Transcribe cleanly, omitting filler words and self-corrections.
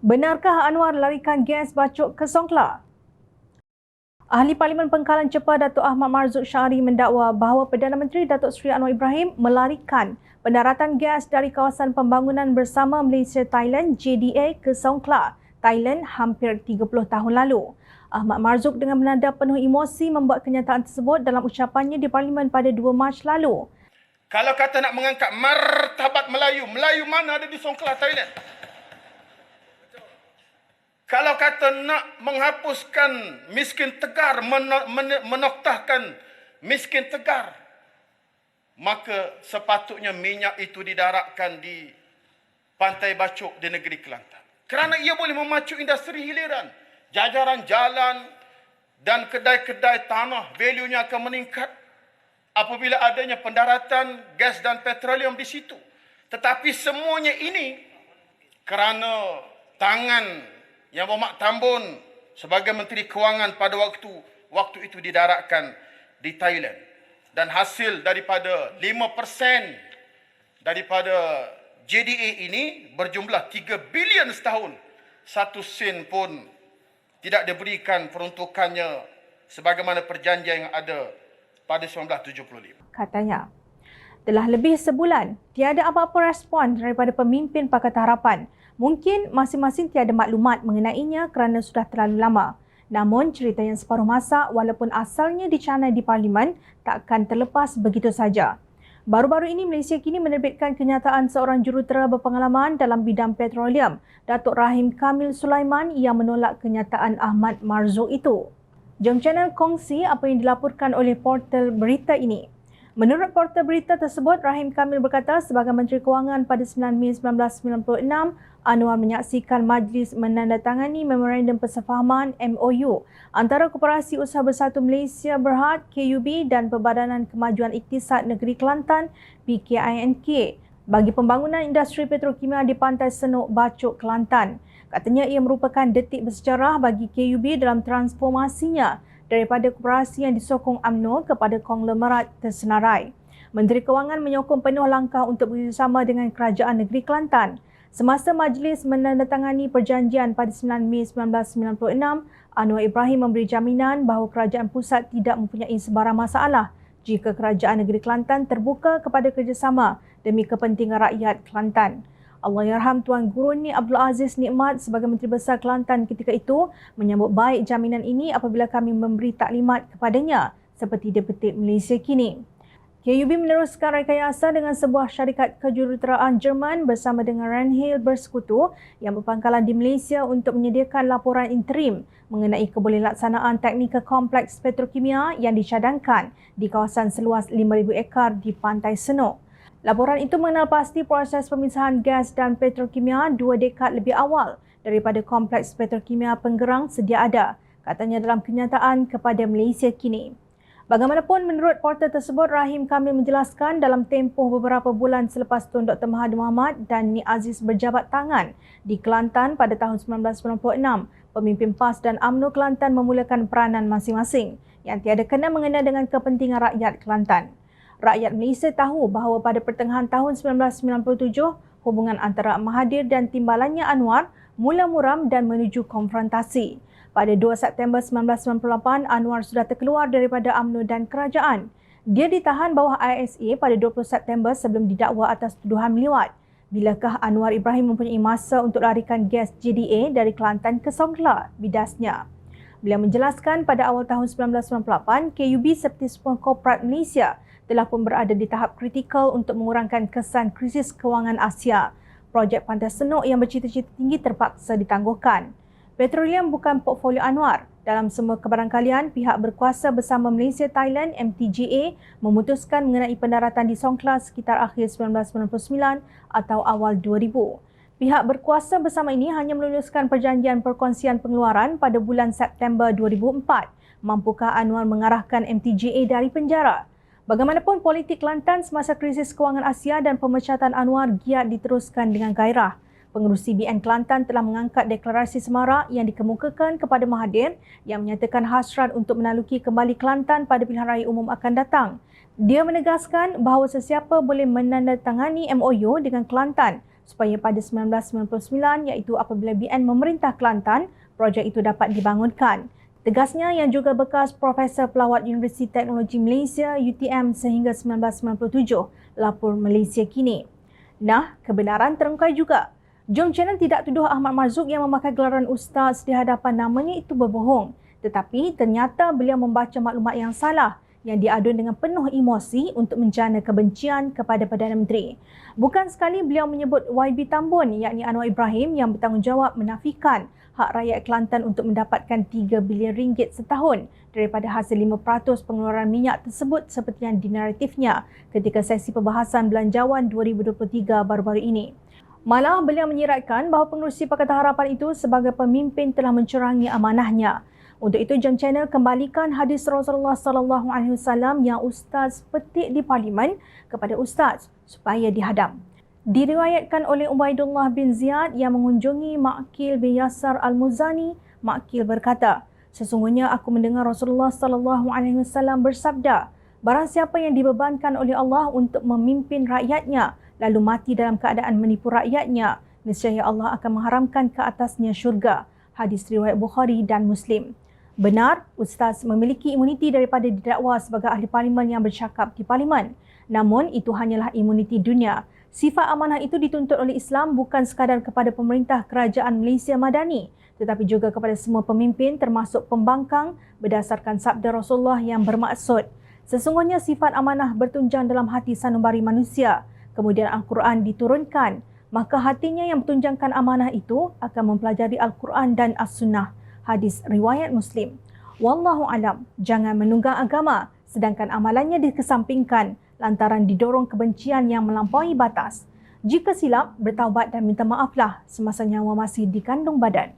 Benarkah Anwar larikan gas bacok ke Songkla? Ahli Parlimen Pengkalan Cepa Datuk Ahmad Marzuq Syari mendakwa bahawa Perdana Menteri Datuk Seri Anwar Ibrahim melarikan pendaratan gas dari kawasan pembangunan bersama Malaysia Thailand JDA ke Songkla, Thailand hampir 30 tahun lalu. Ahmad Marzuq dengan menada penuh emosi membuat kenyataan tersebut dalam ucapannya di Parlimen pada 2 Mac lalu. Kalau kata nak mengangkat martabat Melayu, Melayu mana ada di Songkla, Thailand? Kalau kata nak menghapuskan miskin tegar, menoktahkan miskin tegar, maka sepatutnya minyak itu didaratkan di Pantai Bacok di negeri Kelantan. Kerana ia boleh memacu industri hiliran, jajaran jalan dan kedai-kedai tanah, value-nya akan meningkat apabila adanya pendaratan gas dan petroleum di situ. Tetapi semuanya ini kerana tangan Yang Berhormat Tambun sebagai Menteri Kewangan pada waktu itu didaratkan di Thailand. Dan hasil daripada 5% daripada JDA ini berjumlah 3 bilion setahun. 1 sen pun tidak diberikan peruntukannya sebagaimana perjanjian yang ada pada 1975. Katanya, telah lebih sebulan tiada apa-apa respon daripada pemimpin Pakatan Harapan. Mungkin masing-masing tiada maklumat mengenainya kerana sudah terlalu lama. Namun cerita yang separuh masa walaupun asalnya dicanai di Parlimen takkan terlepas begitu saja. Baru-baru ini Malaysia kini menerbitkan kenyataan seorang jurutera berpengalaman dalam bidang petroleum, Datuk Rahim Kamil Sulaiman, yang menolak kenyataan Ahmad Marzuq itu. Jom channel kongsi apa yang dilaporkan oleh portal berita ini. Menurut portal berita tersebut, Rahim Kamil berkata sebagai Menteri Kewangan pada 9 Mei 1996, Anwar menyaksikan majlis menandatangani Memorandum Persefahaman MOU antara Koperasi Usaha Bersatu Malaysia Berhad KUB dan Perbadanan Kemajuan Iktisad Negeri Kelantan PKINK bagi pembangunan industri petrokimia di Pantai Senok Bacok, Kelantan. Katanya ia merupakan detik bersejarah bagi KUB dalam transformasinya daripada koperasi yang disokong UMNO kepada konglomerat tersenarai. Menteri Kewangan menyokong penuh langkah untuk bekerjasama dengan Kerajaan Negeri Kelantan. Semasa majlis menandatangani perjanjian pada 9 Mei 1996, Anwar Ibrahim memberi jaminan bahawa Kerajaan Pusat tidak mempunyai sebarang masalah jika Kerajaan Negeri Kelantan terbuka kepada kerjasama demi kepentingan rakyat Kelantan. Allahyarham Tuan Guruni Abdul Aziz Nikmat sebagai Menteri Besar Kelantan ketika itu menyambut baik jaminan ini apabila kami memberi taklimat kepadanya seperti dia petik Malaysia kini. KUB meneruskan rekayasa dengan sebuah syarikat kejuruteraan Jerman bersama dengan Randhill Bersekutu yang berpangkalan di Malaysia untuk menyediakan laporan interim mengenai kebolehlaksanaan teknikal kompleks petrokimia yang dicadangkan di kawasan seluas 5,000 ekar di Pantai Senok. Laporan itu mengenal pasti proses pemisahan gas dan petrokimia 2 dekad lebih awal daripada kompleks petrokimia penggerang sedia ada, katanya dalam kenyataan kepada Malaysia kini. Bagaimanapun, menurut portal tersebut, Rahim Kamil menjelaskan dalam tempoh beberapa bulan selepas Tun Dr. Mahathir Mohamad dan Nik Aziz berjabat tangan di Kelantan pada tahun 1996, pemimpin PAS dan UMNO Kelantan memulakan peranan masing-masing yang tiada kena mengena dengan kepentingan rakyat Kelantan. Rakyat Malaysia tahu bahawa pada pertengahan tahun 1997, hubungan antara Mahathir dan timbalannya Anwar mula muram dan menuju konfrontasi. Pada 2 September 1998, Anwar sudah terkeluar daripada UMNO dan kerajaan. Dia ditahan bawah ISA pada 20 September sebelum didakwa atas tuduhan meliwat. Bilakah Anwar Ibrahim mempunyai masa untuk larikan gas JDA dari Kelantan ke Songkla? Bidasnya. Beliau menjelaskan pada awal tahun 1998, KUB seperti semua korporat Malaysia telah pun berada di tahap kritikal untuk mengurangkan kesan krisis kewangan Asia. Projek Pantai Senok yang bercita-cita tinggi terpaksa ditangguhkan. Petroleum bukan portfolio Anwar. Dalam semua kebarangkalian, pihak berkuasa bersama Malaysia Thailand MTGA memutuskan mengenai pendaratan di Songkla sekitar akhir 1999 atau awal 2000. Pihak berkuasa bersama ini hanya meluluskan perjanjian perkongsian pengeluaran pada bulan September 2004. Mampukah Anwar mengarahkan MTGA dari penjara? Bagaimanapun, politik Kelantan semasa krisis kewangan Asia dan pemecatan Anwar giat diteruskan dengan gairah. Pengerusi BN Kelantan telah mengangkat deklarasi semarak yang dikemukakan kepada Mahathir yang menyatakan hasrat untuk menaluki kembali Kelantan pada pilihan raya umum akan datang. Dia menegaskan bahawa sesiapa boleh menandatangani MOU dengan Kelantan supaya pada 1999 iaitu apabila BN memerintah Kelantan, projek itu dapat dibangunkan. Tegasnya yang juga bekas Profesor Pelawat Universiti Teknologi Malaysia UTM sehingga 1997, lapor Malaysia kini. Nah, kebenaran terungkai juga. Jom Channel tidak tuduh Ahmad Marzuq yang memakai gelaran ustaz di hadapan namanya itu berbohong. Tetapi ternyata beliau membaca maklumat yang salah yang diadun dengan penuh emosi untuk menjana kebencian kepada Perdana Menteri. Bukan sekali beliau menyebut YB Tambun yakni Anwar Ibrahim yang bertanggungjawab menafikan hak rakyat Kelantan untuk mendapatkan 3 bilion ringgit setahun daripada hasil 5% pengeluaran minyak tersebut seperti yang dinaratifnya ketika sesi perbahasan Belanjawan 2023 baru-baru ini. Malah beliau menyiratkan bahawa pengerusi Pakatan Harapan itu sebagai pemimpin telah mencurangi amanahnya. Untuk itu, Jom Channel kembalikan hadis Rasulullah sallallahu alaihi wasallam yang ustaz petik di parlimen kepada ustaz supaya dihadam. Diriwayatkan oleh Ubaidullah bin Ziyad yang mengunjungi Ma'qil bin Yasar Al-Muzani, Ma'qil berkata, "Sesungguhnya aku mendengar Rasulullah sallallahu alaihi wasallam bersabda, barang siapa yang dibebankan oleh Allah untuk memimpin rakyatnya lalu mati dalam keadaan menipu rakyatnya, nescaya Allah akan mengharamkan ke atasnya syurga." Hadis riwayat Bukhari dan Muslim. Benar, ustaz memiliki imuniti daripada didakwa sebagai ahli parlimen yang bercakap di parlimen. Namun, itu hanyalah imuniti dunia. Sifat amanah itu dituntut oleh Islam bukan sekadar kepada pemerintah kerajaan Malaysia Madani, tetapi juga kepada semua pemimpin termasuk pembangkang berdasarkan sabda Rasulullah yang bermaksud, sesungguhnya sifat amanah bertunjang dalam hati sanubari manusia. Kemudian Al-Quran diturunkan, maka hatinya yang bertunjangkan amanah itu akan mempelajari Al-Quran dan As-Sunnah. Hadis riwayat Muslim. Wallahu alam, jangan menunggang agama sedangkan amalannya dikesampingkan lantaran didorong kebencian yang melampaui batas. Jika silap, bertaubat dan minta maaflah semasa nyawa masih dikandung badan.